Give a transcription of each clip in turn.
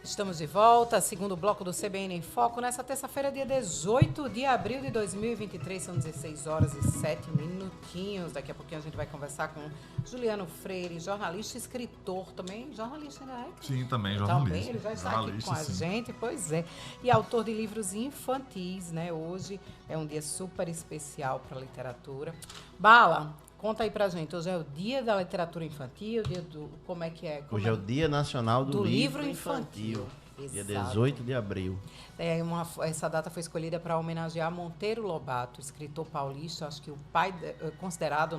Estamos de volta, segundo bloco do CBN em Foco, nessa terça-feira, dia 18 de abril de 2023, são 16 horas e 7 minutinhos. Daqui a pouquinho a gente vai conversar com Juliano Freire, jornalista e escritor também. Jornalista, né? Sim, também jornalista. Também, ele já está aqui com a gente, pois é. E autor de livros infantis, né? Hoje é um dia super especial para a literatura. Bala, conta aí pra gente, hoje é o dia da literatura infantil, dia do... Como é que é? Hoje é o Dia Nacional do Livro Infantil. Dia 18 de abril. Essa data foi escolhida para homenagear Monteiro Lobato, escritor paulista, acho que o pai, é considerado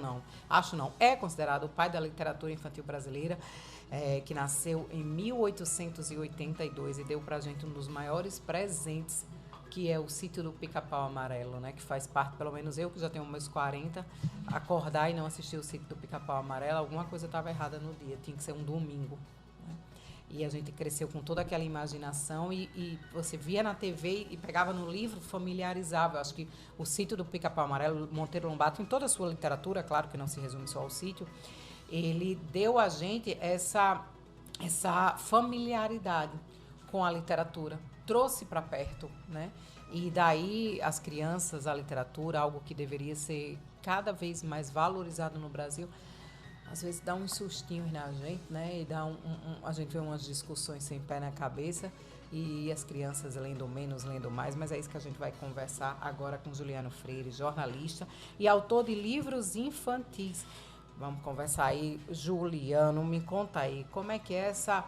o pai da literatura infantil brasileira, que nasceu em 1882 e deu pra gente um dos maiores presentes, que é o Sítio do Pica-Pau Amarelo, né? Que faz parte, pelo menos eu, que já tenho meus 40, acordar e não assistir o Sítio do Pica-Pau Amarelo, alguma coisa estava errada no dia, tinha que ser um domingo. Né? E a gente cresceu com toda aquela imaginação e você via na TV e pegava no livro, familiarizava. Eu acho que o Sítio do Pica-Pau Amarelo, Monteiro Lobato, em toda a sua literatura, claro que não se resume só ao sítio, ele deu a gente essa familiaridade com a literatura. Trouxe para perto, né? E daí as crianças, a literatura, algo que deveria ser cada vez mais valorizado no Brasil, às vezes dá uns sustinhos na gente, né? E dá a gente vê umas discussões sem pé na cabeça e as crianças lendo menos, lendo mais, mas é isso que a gente vai conversar agora com Juliano Freire, jornalista e autor de livros infantis. Vamos conversar aí, Juliano, me conta aí, como é que é essa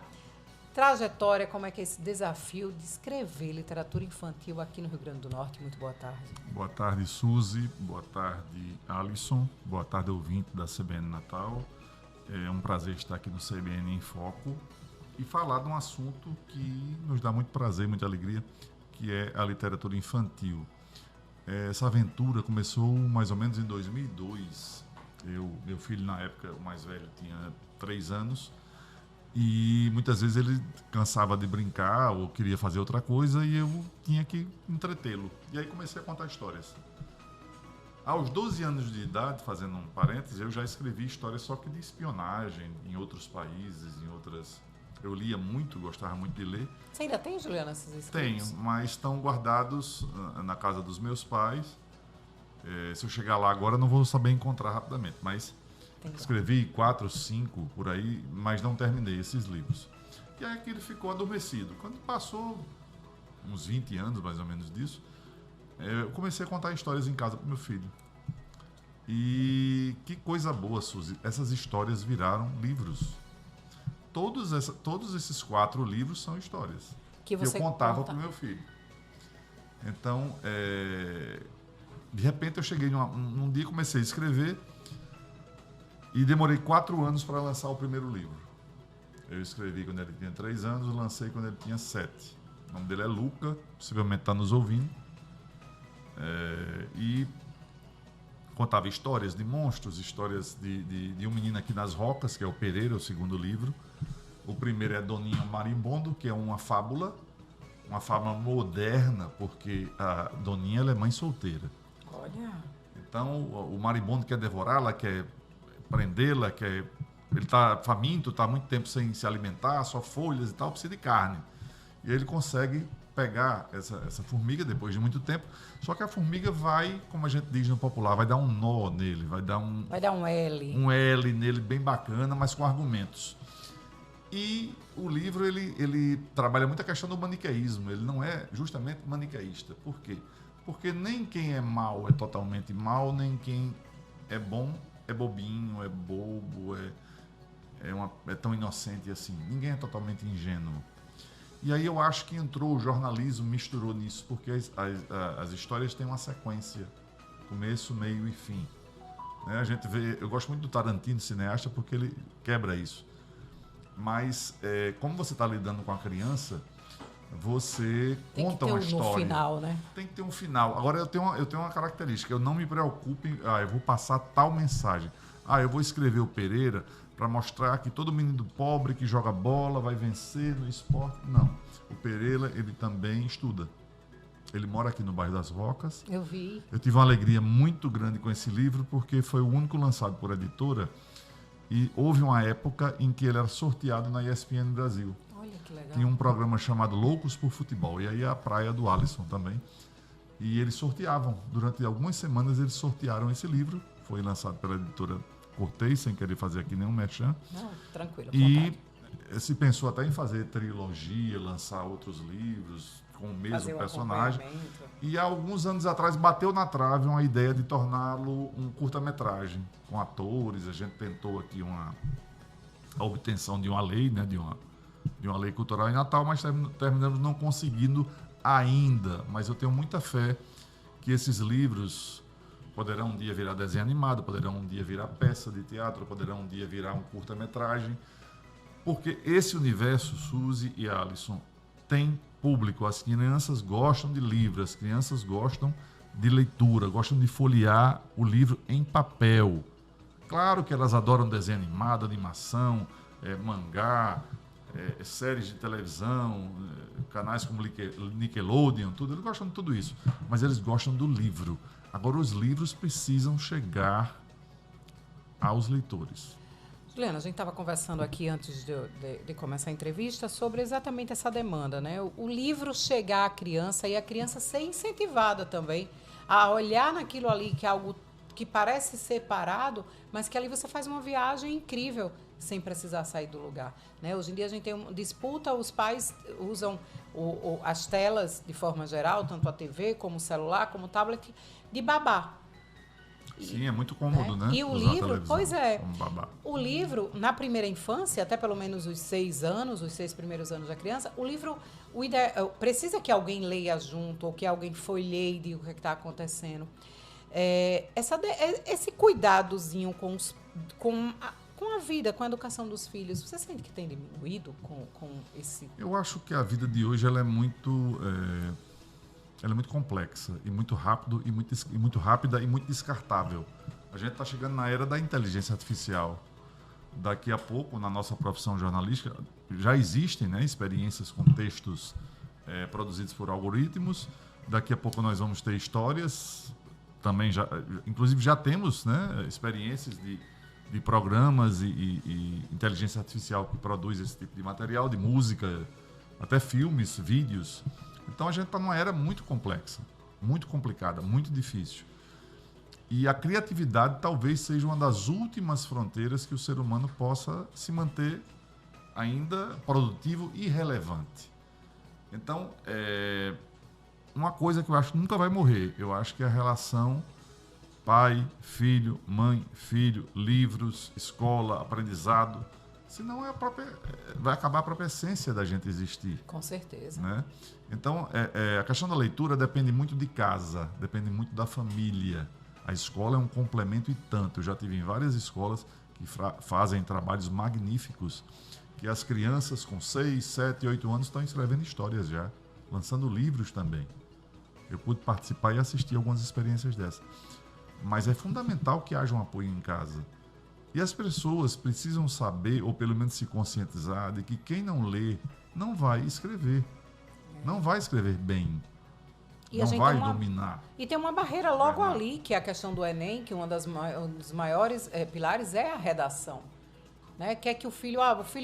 trajetória, como é que é esse desafio de escrever literatura infantil aqui no Rio Grande do Norte? Muito boa tarde. Boa tarde, Suzy. Boa tarde, Alisson. Boa tarde, ouvinte da CBN Natal. É um prazer estar aqui no CBN em Foco e falar de um assunto que nos dá muito prazer, muita alegria, que é a literatura infantil. Essa aventura começou mais ou menos em 2002. Meu filho, na época, o mais velho, tinha 3 anos. E muitas vezes ele cansava de brincar ou queria fazer outra coisa e eu tinha que entretê-lo. E aí comecei a contar histórias. Aos 12 anos de idade, fazendo um parênteses, eu já escrevi histórias só que de espionagem em outros países, em outras... Eu lia muito, gostava muito de ler. Você ainda tem, Juliana, esses escritos? Tenho, mas estão guardados na casa dos meus pais. Se eu chegar lá agora, não vou saber encontrar rapidamente, mas... Escrevi 4, 5 por aí, mas não terminei esses livros. E aí aquilo ficou adormecido. Quando passou uns 20 anos, mais ou menos disso, eu comecei a contar histórias em casa para meu filho. E que coisa boa, Suzy. Essas histórias viraram livros. Todos esses 4 livros são histórias que eu contava para o meu filho. Então, de repente eu cheguei num dia, comecei a escrever. E demorei 4 anos para lançar o primeiro livro. Eu escrevi quando ele tinha 3 anos, lancei quando ele tinha 7. O nome dele é Luca, possivelmente está nos ouvindo. E contava histórias de monstros, histórias de um menino aqui nas rocas, que é o Pereira, o segundo livro. O primeiro é Doninha Marimbondo, que é uma fábula moderna, porque a Doninha ela é mãe solteira. Olha! Então, o marimbondo quer devorá-la, quer prendê-la, ele está faminto, está há muito tempo sem se alimentar, só folhas e tal, precisa de carne. E ele consegue pegar essa formiga depois de muito tempo, só que a formiga vai, como a gente diz no popular, vai dar um nó nele, vai dar um L. Um L nele bem bacana, mas com argumentos. E o livro, ele trabalha muito a questão do maniqueísmo, ele não é justamente maniqueísta. Por quê? Porque nem quem é mau é totalmente mau, nem quem é bom é bobinho, é bobo, é tão inocente assim. Ninguém é totalmente ingênuo. E aí eu acho que entrou o jornalismo, misturou nisso, porque as histórias têm uma sequência, começo, meio e fim. Né? A gente vê, eu gosto muito do Tarantino, cineasta, porque ele quebra isso. Mas como você está lidando com a criança, você conta uma história. Tem que ter um final, né? Tem que ter um final. Agora, eu tenho uma característica. Eu não me preocupo em... eu vou passar tal mensagem. Eu vou escrever o Pereira para mostrar que todo menino pobre que joga bola vai vencer no esporte. Não. O Pereira, ele também estuda. Ele mora aqui no bairro das Rocas. Eu vi. Eu tive uma alegria muito grande com esse livro, porque foi o único lançado por editora. E houve uma época em que ele era sorteado na ESPN Brasil. Olha. Que legal. tinha um programa chamado Loucos por Futebol. E aí a praia do Alisson também. E eles sorteavam. Durante algumas semanas eles sortearam esse livro. Foi lançado pela editora Cortez, sem querer fazer aqui nenhum merchan. Não, tranquilo. E se pensou até em fazer trilogia, lançar outros livros com o mesmo personagem. E há alguns anos atrás bateu na trave uma ideia de torná-lo um curta-metragem com atores. A gente tentou aqui a obtenção de uma lei, né, de uma lei cultural em Natal, mas terminamos não conseguindo ainda. Mas eu tenho muita fé que esses livros poderão um dia virar desenho animado, poderão um dia virar peça de teatro, poderão um dia virar um curta-metragem, porque esse universo, Suzy e Alisson, tem público. As crianças gostam de livros, as crianças gostam de leitura, gostam de folhear o livro em papel. Claro que elas adoram desenho animado, animação, mangá, séries de televisão, canais como Nickelodeon, tudo. Eles gostam de tudo isso, mas eles gostam do livro. Agora, os livros precisam chegar aos leitores. Juliana, a gente estava conversando aqui antes de começar a entrevista sobre exatamente essa demanda, né? O livro chegar à criança e a criança ser incentivada também a olhar naquilo ali que é algo que parece separado, mas que ali você faz uma viagem incrível sem precisar sair do lugar, né? Hoje em dia a gente tem uma disputa, os pais usam as telas de forma geral, tanto a TV como o celular, como o tablet, de babá. Sim, é muito cômodo, né? E o livro, pois é, o livro, na primeira infância, até pelo menos os 6 primeiros anos da criança, o livro precisa que alguém leia junto, ou que alguém folheie e diga o que está acontecendo. Esse cuidadozinho com a vida, com a educação dos filhos, você sente que tem diminuído com esse... Eu acho que a vida de hoje ela é muito complexa e muito rápido e muito rápida e muito descartável. A gente está chegando na era da inteligência artificial. Daqui a pouco, na nossa profissão jornalística, já existem, né, experiências com textos produzidos por algoritmos. Daqui a pouco nós vamos ter histórias também, inclusive já temos, né, experiências de programas e inteligência artificial que produz esse tipo de material, de música, até filmes, vídeos. Então a gente está numa era muito complexa, muito complicada, muito difícil. E a criatividade talvez seja uma das últimas fronteiras que o ser humano possa se manter ainda produtivo e relevante. Então, uma coisa que eu acho que nunca vai morrer, eu acho que é a relação pai, filho, mãe, filho, livros, escola, aprendizado. Senão vai acabar a própria essência da gente existir. Com certeza. Né? Então, a questão da leitura depende muito de casa, depende muito da família. A escola é um complemento e tanto. Eu já tive em várias escolas que fazem trabalhos magníficos, que as crianças com 6, 7, 8 anos estão escrevendo histórias já, lançando livros também. Eu pude participar e assistir algumas experiências dessas. Mas é fundamental que haja um apoio em casa. E as pessoas precisam saber, ou pelo menos se conscientizar, de que quem não lê não vai escrever. Não vai escrever bem. E não vai dominar. E tem uma barreira logo ali, que é a questão do Enem, que um dos maiores pilares é a redação. Né? Quer que o filho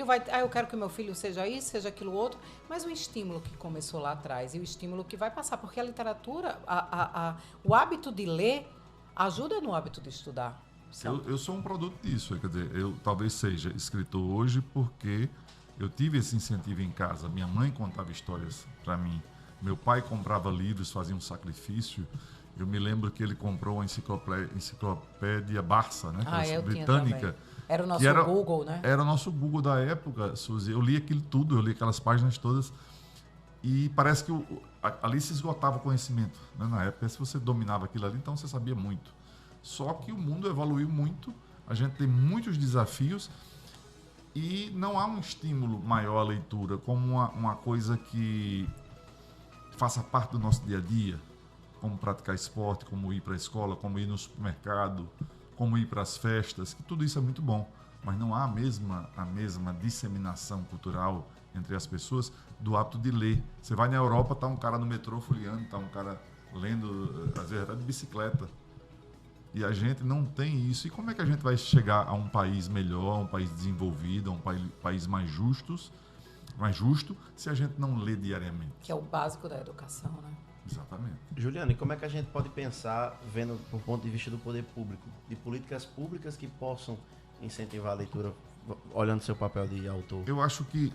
vai... eu quero que o meu filho seja isso, seja aquilo outro, mas o estímulo que começou lá atrás e o estímulo que vai passar, porque a literatura, o hábito de ler ajuda no hábito de estudar. Eu sou um produto disso, quer dizer, eu talvez seja escritor hoje porque eu tive esse incentivo em casa. Minha mãe contava histórias para mim, meu pai comprava livros, fazia um sacrifício. Eu me lembro que ele comprou uma enciclopédia Barça, né, britânica. Era o nosso Google, né? Era o nosso Google da época, Suzy. Eu li aquilo tudo, eu li aquelas páginas todas e parece que ali se esgotava o conhecimento, né? Na época, se você dominava aquilo ali, então você sabia muito. Só que o mundo evoluiu muito, a gente tem muitos desafios e não há um estímulo maior à leitura como uma coisa que faça parte do nosso dia a dia, como praticar esporte, como ir para a escola, como ir no supermercado, como ir para as festas, que tudo isso é muito bom, mas não há a mesma disseminação cultural entre as pessoas do hábito de ler. Você vai na Europa, está um cara no metrô folheando, está um cara lendo, às vezes até de bicicleta. E a gente não tem isso. E como é que a gente vai chegar a um país melhor, a um país desenvolvido, a um país mais justo, mais justo se a gente não lê diariamente. Que é o básico da educação, né? Exatamente. Juliano, e como é que a gente pode pensar, vendo do ponto de vista do poder público, de políticas públicas que possam incentivar a leitura, olhando seu papel de autor? Eu acho que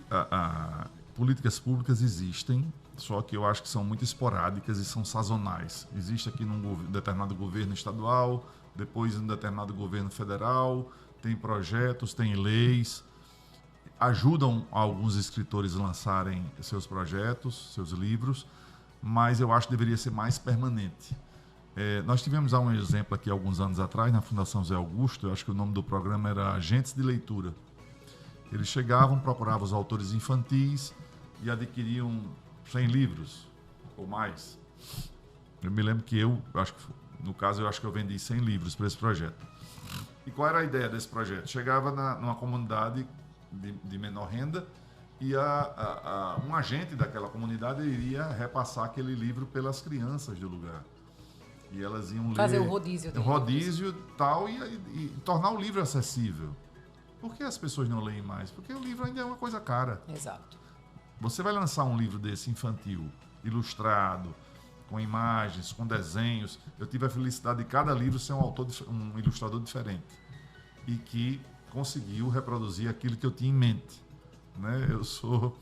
políticas públicas existem, só que eu acho que são muito esporádicas e são sazonais. Existe aqui num determinado governo estadual, depois em um determinado governo federal, tem projetos, tem leis, ajudam alguns escritores a lançarem seus projetos, seus livros, mas eu acho que deveria ser mais permanente. Nós tivemos um exemplo aqui alguns anos atrás, na Fundação Zé Augusto, eu acho que o nome do programa era Agentes de Leitura. Eles chegavam, procuravam os autores infantis e adquiriam 100 livros ou mais. Eu me lembro que no caso, eu acho que eu vendi 100 livros para esse projeto. E qual era a ideia desse projeto? Chegava numa comunidade de menor renda e um agente daquela comunidade iria repassar aquele livro pelas crianças do lugar. E elas iam fazer ler... o rodízio. O rodízio tal, e tornar o livro acessível. Por que as pessoas não leem mais? Porque o livro ainda é uma coisa cara. Exato. Você vai lançar um livro desse infantil, ilustrado, com imagens, com desenhos. Eu tive a felicidade de cada livro ser um ilustrador diferente. E que conseguiu reproduzir aquilo que eu tinha em mente. Né? Eu sou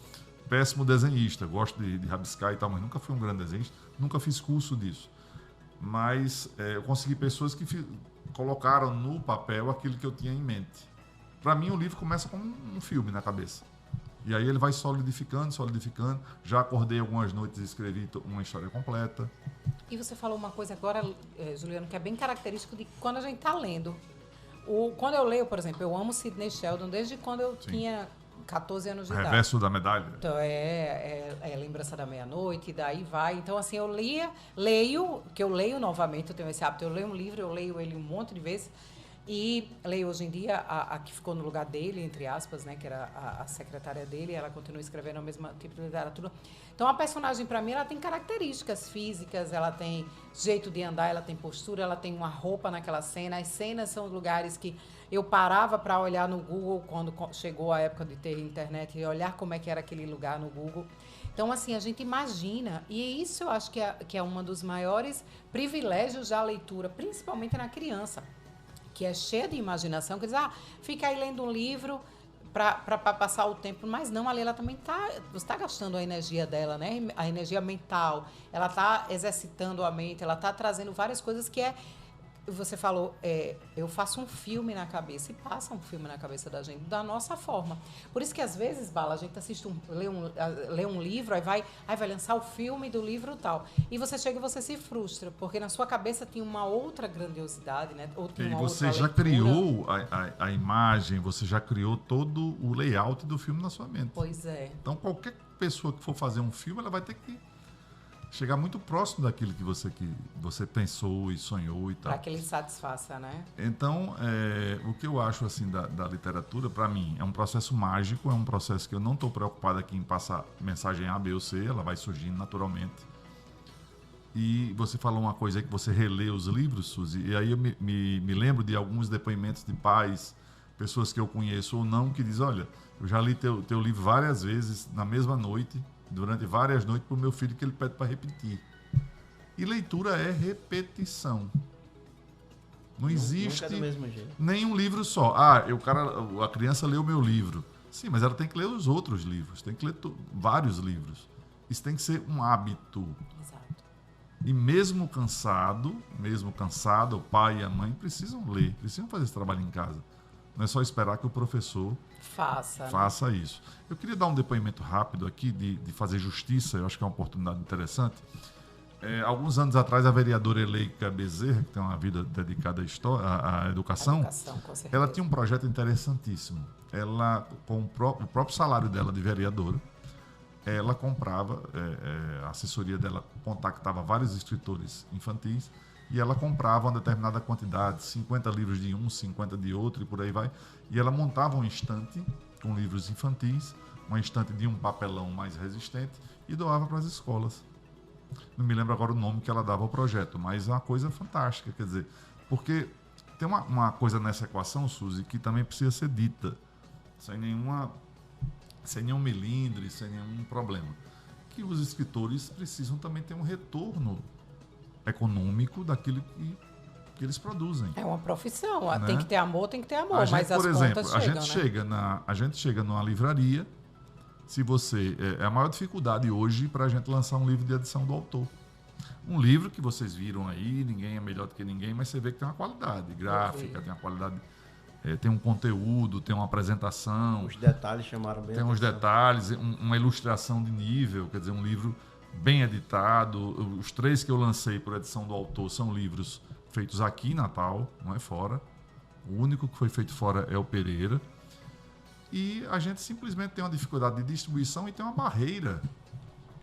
péssimo desenhista, gosto de rabiscar e tal, mas nunca fui um grande desenhista, nunca fiz curso disso. Mas eu consegui pessoas que colocaram no papel aquilo que eu tinha em mente. Para mim, o livro começa como um filme na cabeça. E aí ele vai solidificando. Já acordei algumas noites e escrevi uma história completa. E você falou uma coisa agora, Juliano, que é bem característico de quando a gente está lendo. Quando eu leio, por exemplo, eu amo Sidney Sheldon desde quando eu tinha 14 anos de idade. Reverso da medalha. Então, Lembrança da Meia-Noite, e daí vai. Então, assim, eu leio novamente, eu tenho esse hábito, eu leio um livro, eu leio ele um monte de vezes, e leio hoje em dia a que ficou no lugar dele, entre aspas, né, que era a secretária dele, ela continua escrevendo o mesmo tipo de literatura. Então, a personagem, para mim, ela tem características físicas, ela tem jeito de andar, ela tem postura, ela tem uma roupa naquela cena. As cenas são lugares que eu parava para olhar no Google quando chegou a época de ter internet e olhar como é que era aquele lugar no Google. Então, assim, a gente imagina, e isso eu acho que é um dos maiores privilégios da leitura, principalmente na criança, que é cheia de imaginação, que diz, fica aí lendo um livro para passar o tempo, mas não, ali ela também você está gastando a energia dela, né? A energia mental, ela está exercitando a mente, ela está trazendo várias coisas que você falou, eu faço um filme na cabeça e passa um filme na cabeça da gente, da nossa forma. Por isso que, às vezes, Bala, a gente assiste lê um livro, aí vai lançar o filme do livro e tal. E você chega e você se frustra, porque na sua cabeça tinha uma outra grandiosidade, né? Ou tinha uma você outra já leitura. Criou a imagem, você já criou todo o layout do filme na sua mente. Pois é. Então, qualquer pessoa que for fazer um filme, ela vai ter que chegar muito próximo daquilo que você pensou e sonhou e tal. Para que ele satisfaça, né? Então, o que eu acho assim da literatura, para mim, é um processo mágico, é um processo que eu não estou preocupado aqui em passar mensagem A, B ou C, ela vai surgindo naturalmente. E você falou uma coisa aí que você relê os livros, Suzy, e aí eu me lembro de alguns depoimentos de pais, pessoas que eu conheço ou não, que dizem, olha, eu já li teu livro várias vezes na mesma noite, durante várias noites, para o meu filho, que ele pede para repetir. E leitura é repetição. Não existe nunca é do mesmo jeito. Nenhum livro só. A criança leu o meu livro. Sim, mas ela tem que ler os outros livros, tem que ler vários livros. Isso tem que ser um hábito. Exato. E mesmo cansado, o pai e a mãe precisam ler, precisam fazer esse trabalho em casa. Não é só esperar que o professor faça isso. Eu queria dar um depoimento rápido aqui de fazer justiça, eu acho que é uma oportunidade interessante. Alguns anos atrás, a vereadora Eleika Bezerra, que tem uma vida dedicada à educação, Com certeza. ela tinha um projeto interessantíssimo. Ela, com o próprio salário dela de vereadora, ela comprava, a assessoria dela contactava vários escritores infantis, e ela comprava uma determinada quantidade, 50 livros de um, 50 de outro e por aí vai. E ela montava um estante com livros infantis, uma estante de um papelão mais resistente e doava para as escolas. Não me lembro agora o nome que ela dava ao projeto, mas é uma coisa fantástica, quer dizer, porque tem uma coisa nessa equação, Suzy, que também precisa ser dita, sem nenhuma sem nenhum melindre, sem nenhum problema. Que os escritores precisam também ter um retorno econômico daquilo que eles produzem. É uma profissão. Né? Tem que ter amor, mas gente, as por exemplo, contas chegam, a gente chega numa livraria, se você... É a maior dificuldade hoje para a gente lançar um livro de edição do autor. Um livro que vocês viram aí, ninguém é melhor do que ninguém, mas você vê que tem uma qualidade gráfica, tem uma qualidade... tem um conteúdo, tem uma apresentação. Os detalhes chamaram bem. Tem uns detalhes, uma ilustração de nível, quer dizer, um livro bem editado. Os 3 que eu lancei por edição do autor são livros feitos aqui em Natal, não é fora. O único que foi feito fora é o Pereira. E a gente simplesmente tem uma dificuldade de distribuição e tem uma barreira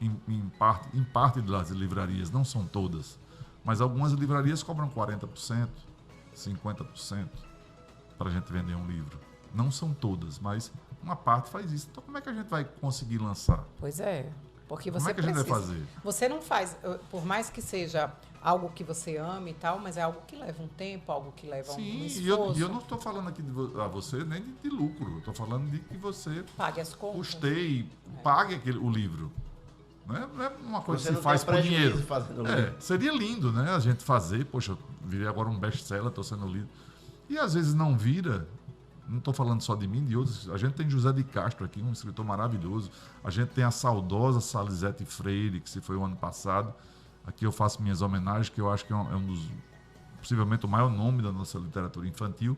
em parte das livrarias, não são todas. Mas algumas livrarias cobram 40%, 50%. Para a gente vender um livro. Não são todas, mas uma parte faz isso. Então, como é que a gente vai conseguir lançar? Pois é, porque você como é que a gente vai fazer? Você não faz, por mais que seja algo que você ame e tal, mas é algo que leva um tempo, algo que leva um esforço. E eu não estou falando aqui a você nem de lucro. Eu estou falando de que você pague as contas. Custeie, pague o livro. Não é uma coisa que se faz por dinheiro. Seria lindo, né? A gente fazer, poxa, eu virei agora um best-seller, estou sendo lido. E às vezes não vira, não estou falando só de mim, de outros. A gente tem José de Castro aqui, um escritor maravilhoso. A gente tem a saudosa Salizete Freire, que se foi o ano passado. Aqui eu faço minhas homenagens, que eu acho que é um dos, possivelmente o maior nome da nossa literatura infantil,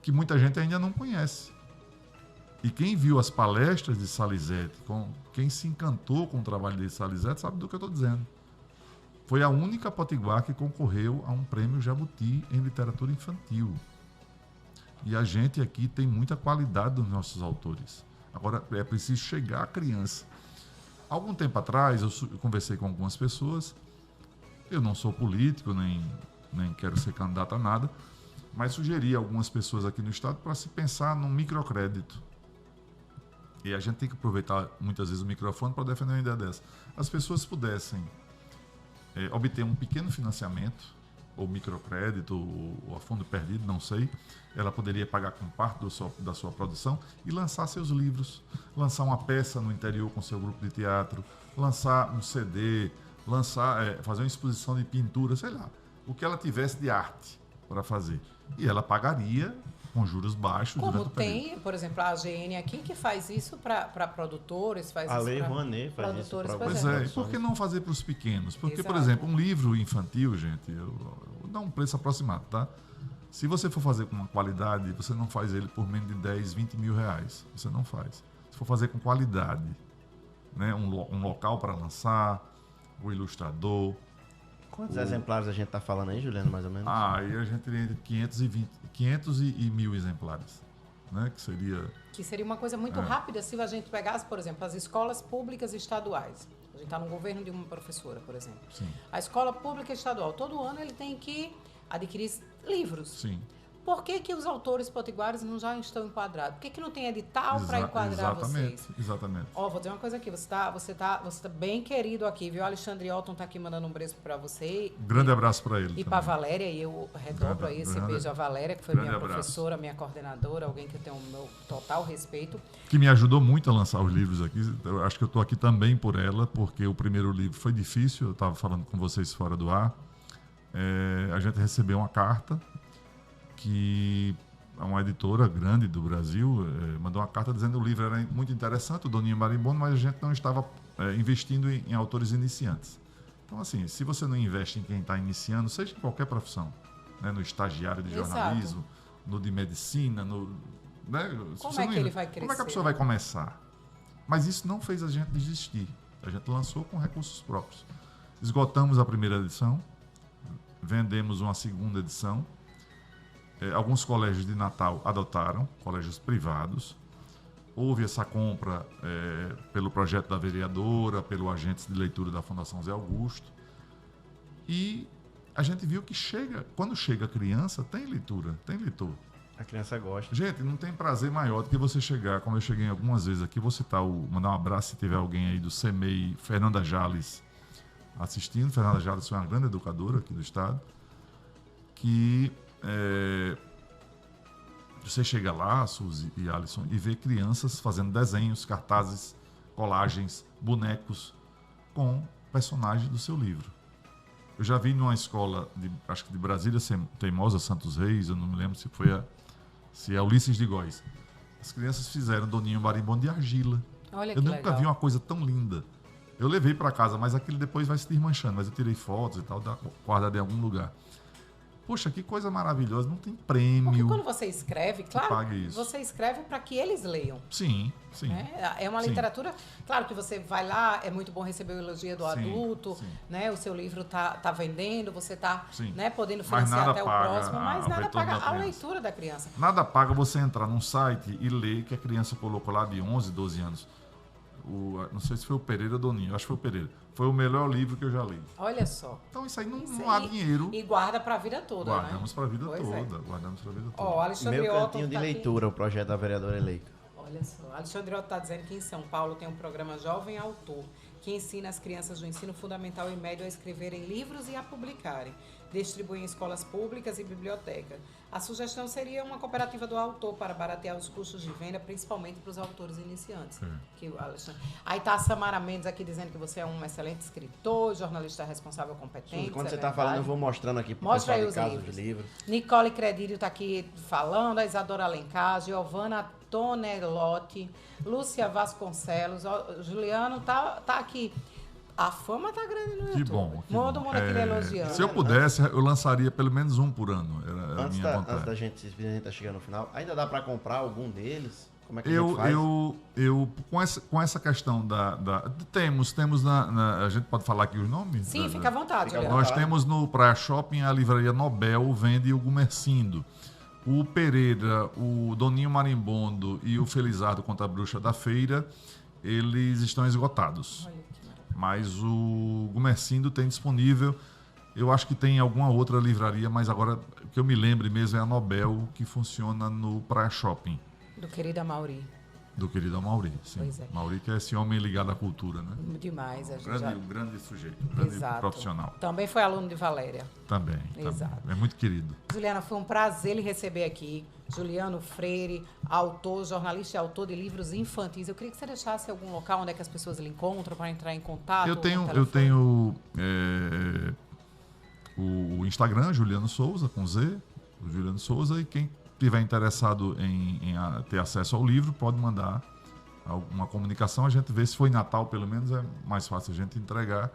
que muita gente ainda não conhece. E quem viu as palestras de Salizete, quem se encantou com o trabalho de Salizete, sabe do que eu estou dizendo. Foi a única potiguar que concorreu a um prêmio Jabuti em literatura infantil. E a gente aqui tem muita qualidade dos nossos autores. Agora, é preciso chegar à criança. Algum tempo atrás, eu conversei com algumas pessoas. Eu não sou político, nem quero ser candidato a nada, mas sugeri a algumas pessoas aqui no estado para se pensar num microcrédito. E a gente tem que aproveitar, muitas vezes, o microfone para defender uma ideia dessa. As pessoas pudessem obter um pequeno financiamento, ou microcrédito, ou a fundo perdido, não sei. Ela poderia pagar com parte da sua produção e lançar seus livros, lançar uma peça no interior com seu grupo de teatro, lançar um CD, fazer uma exposição de pintura, sei lá, o que ela tivesse de arte para fazer. E ela pagaria com juros baixos durante o período. Como tem, por exemplo, a AGN aqui, que faz isso para produtores, faz a isso Lei para Rouanet faz produtores. isso. Pois é, e por que não fazer para os pequenos? Porque, Exato. por exemplo, um livro infantil, gente, eu vou dar um preço aproximado, tá? Se você for fazer com uma qualidade, você não faz ele por menos de 10, 20 mil reais. Você não faz. Se for fazer com qualidade, né? Um local para lançar, o ilustrador. Quantos exemplares a gente está falando aí, Juliano, mais ou menos? Aí a gente teria entre 500 e 1.000 exemplares, né? Que seria uma coisa muito rápida se a gente pegasse, por exemplo, as escolas públicas estaduais. A gente está no governo de uma professora, por exemplo. Sim. A escola pública estadual, todo ano ele tem que adquirir livros. Sim. Por que os autores potiguares não já estão enquadrados? Por que não tem edital para enquadrar vocês? Exatamente. Ó, vou dizer uma coisa aqui. Você tá bem querido aqui, viu? Alexandre Otton tá aqui mandando um beijo para você. Grande abraço para ele. E para Valéria, e eu redobro aí esse beijo à Valéria, que foi minha professora, minha coordenadora, alguém que eu tenho o meu total respeito. Que me ajudou muito a lançar os livros aqui. Eu acho que eu estou aqui também por ela, porque o primeiro livro foi difícil. Eu estava falando com vocês fora do ar. A gente recebeu uma carta que uma editora grande do Brasil mandou uma carta dizendo que o livro era muito interessante, o Doninho Marimbondo, mas a gente não estava investindo em autores iniciantes. Então, assim, se você não investe em quem está iniciando, seja em qualquer profissão, né, no estagiário de jornalismo, no de medicina, né, como é que ele vai crescer? Como é que a pessoa vai começar? Mas isso não fez a gente desistir. A gente lançou com recursos próprios. Esgotamos a primeira edição, vendemos uma segunda edição. Alguns colégios de Natal adotaram, colégios privados. Houve essa compra pelo projeto da vereadora, pelo agente de leitura da Fundação Zé Augusto. E a gente viu que quando chega a criança, tem leitura, tem leitor. A criança gosta. Gente, não tem prazer maior do que você chegar, como eu cheguei algumas vezes aqui, vou citar mandar um abraço se tiver alguém aí do CEMEI, Fernanda Jales, assistindo. Fernanda Jales foi uma grande educadora aqui do estado, que Você chega lá, Suzy e Alisson, e vê crianças fazendo desenhos, cartazes, colagens, bonecos com personagens do seu livro. Eu já vi numa escola, acho que de Brasília Teimosa, Santos Reis, eu não me lembro se é Ulisses de Góis. As crianças fizeram Doninho Marimbondo de argila. Olha que Eu nunca legal. vi uma coisa tão linda. Eu levei para casa, mas aquilo depois vai se desmanchando. Mas eu tirei fotos e tal, guardado em algum lugar. Poxa, que coisa maravilhosa. Não tem prêmio. Porque quando você escreve, claro, pague isso. você escreve para que eles leiam. Sim, sim. Né? É uma Sim. literatura... Claro que você vai lá, é muito bom receber o elogio do Sim, adulto, sim. né? O seu livro tá vendendo, você está, Sim. né, podendo Mas financiar nada até o paga próximo, mas o nada retorno paga da a criança. leitura da criança. Nada paga você entrar num site e ler que a criança colocou lá de 11, 12 anos. Não sei se foi o Pereira ou Doninho, acho que foi o Pereira. Foi o melhor livro que eu já li. Olha só. Então isso aí não Isso há aí. dinheiro. E guarda para a vida toda, Guardamos né? para a vida Pois toda. é. Guardamos para a vida toda. Ó, Alexandre Meu Otto cantinho de tá aqui. leitura, o projeto da vereadora eleita. Olha só, Alexandre Otto está dizendo que em São Paulo tem um programa Jovem Autor, que ensina as crianças do ensino fundamental e médio a escreverem livros e a publicarem. Distribui em escolas públicas e bibliotecas. A sugestão seria uma cooperativa do autor para baratear os custos de venda, principalmente para os autores iniciantes. Que o Alexandre... Aí está a Samara Mendes aqui dizendo que você é um excelente escritor, jornalista responsável competente. Quando isso você é está falando, eu verdade. vou mostrando aqui para o Mostra pessoal aí de os casa livros. de livros. Nicole Credírio está aqui falando, a Isadora Alencar, Giovana Tonelotti, Lúcia Vasconcelos, ó, Juliano tá aqui. A fama tá grande no YouTube. Que bom. Que Todo bom. mundo aqui elogiando. Se eu pudesse, eu lançaria pelo menos um por ano. Era a Antes minha da vontade. gente se despedir, a gente tá chegando no final. Ainda dá para comprar algum deles? Como é que a Eu, gente faz? com essa questão temos a gente pode falar aqui os nomes? Sim, fica à vontade, Fica à Juliano. Nós vontade. temos no Praia Shopping a livraria Nobel, vende o Gumercindo. O Pereira, o Doninho Marimbondo e o Felizardo contra a Bruxa da Feira, eles estão esgotados. Olha que maravilha. Mas o Gumercindo tem disponível. Eu acho que tem alguma outra livraria, mas agora o que eu me lembre mesmo é a Nobel, que funciona no Praia Shopping, Do querido Amauri. do querido Mauri. Sim. Pois é. Mauri, que é esse homem ligado à cultura, né? Demais. A gente Um grande sujeito, um grande Exato. profissional. Também foi aluno de Valéria. Também. Exato. É muito querido. Juliana, foi um prazer lhe receber aqui. Juliano Freire, autor, jornalista e autor de livros infantis. Eu queria que você deixasse algum local onde é que as pessoas lhe encontram para entrar em contato. Eu tenho o Instagram, Juliano Souza, com Z, o Juliano Souza, e quem tiver interessado em ter acesso ao livro, pode mandar uma comunicação, a gente vê se foi Natal, pelo menos é mais fácil a gente entregar,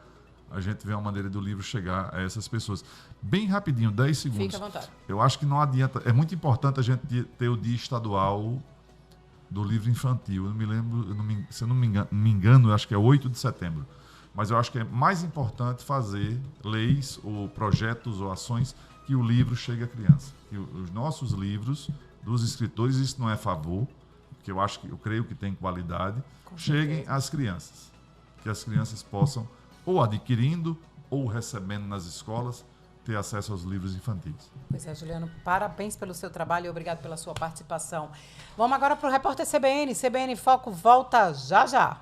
a gente vê uma maneira do livro chegar a essas pessoas. Bem rapidinho, 10 segundos. Fique à vontade. Eu acho que não adianta, é muito importante a gente ter o dia estadual do livro infantil. Eu não me lembro, se eu não me engano, eu acho que é 8 de setembro. Mas eu acho que é mais importante fazer leis ou projetos ou ações que o livro chegue à criança. Que os nossos livros, dos escritores, isso não é favor, porque eu creio que tem qualidade, cheguem às crianças. Que as crianças possam, ou adquirindo, ou recebendo nas escolas, ter acesso aos livros infantis. Pois é, Juliano, parabéns pelo seu trabalho e obrigado pela sua participação. Vamos agora para o repórter CBN. CBN Foco volta já já.